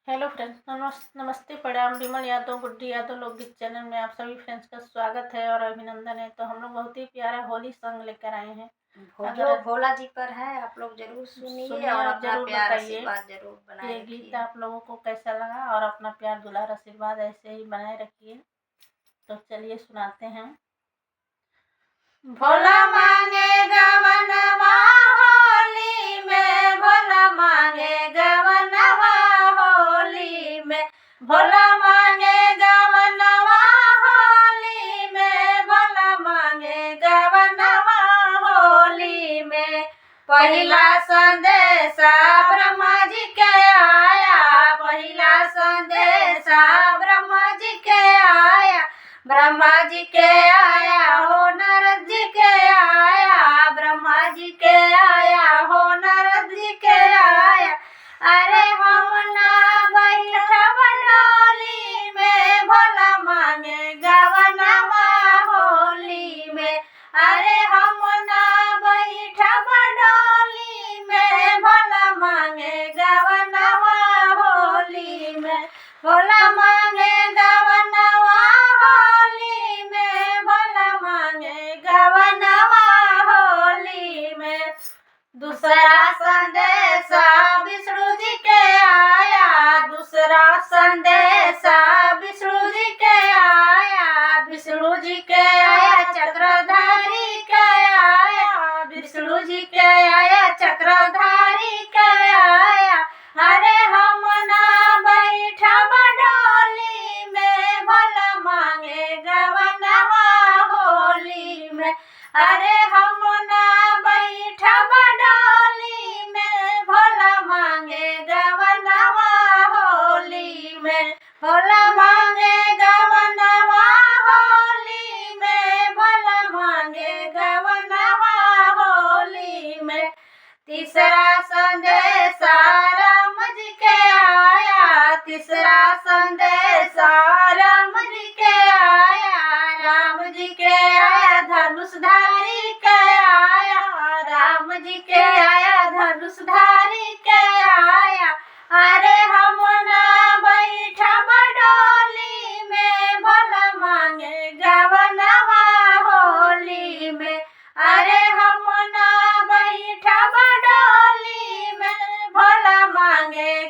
Hello friends, नमस्ते, प्रणाम। विमल यादव, गुड्डी यादव लोकगीत चैनल में आप सभी फ्रेंड्स का स्वागत है और अभिनंदन है। तो हम लोग बहुत ही प्यारा होली सॉन्ग लेकर आए हैं। जो भोला जी पर है, आप लोग जरूर सुनिए और अपना जरूर प्यार बताइए आशीर्वाद जरूर बनाए ये रखिए। गीत आप लोगों को कैसा लगा और अपना प्यार दुलार आशीर्वाद ऐसे ही बनाए रखिए। तो चलिए सुनाते हैं। भोला मांगे गवनवा होली में, भोला मांगे गवनवा होली में, भोला मांगे गवनवा होली में, भोला मांगे गवनवा होली में। पहिला संदेशा ब्रह्मा जी के आया, पहिला संदेशा ब्रह्मा जी के आया, ब्रह्मा जी के आया हो नारद जी के आया, ब्रह्मा जी के आया हो नारद जी के आया। अरे हम ना बैठब डोली में, भोला मांगे गवनवा होली में। अरे हम ना बैठब डोली में, भोला मांगे गवनवा होली में, भोला मांगे गवनवा होली में, भोला मांगे गवनवा होली में। दूसरा संदेशा विष्णु जी के आया, दूसरा संदेशा विष्णु जी के आया, विष्णु जी के आया चक्रधारी के आया, विष्णु जी के आया चक्रधारी के आया। अरे हम ना बैठब डोली में, भोला मांगे गवनवा होली में। अरे हम ना बैठब डोली में, भोला मांगे गवनवा होली में, भोला मांगे गवनवा होली में, भोला मांगे गवनवा होली में। तीसरा संदेशा राम जी के आया, तीसरा संदेशा राम जी के आया, राम जी के आया धनुषधारी के आया, राम जी के आया धनुषधारी के आया। अरे हम ना बैठब डोली में, भोला मांगे गवनवा होली में। अरे हम ना बैठब डोली में, भोला मांगे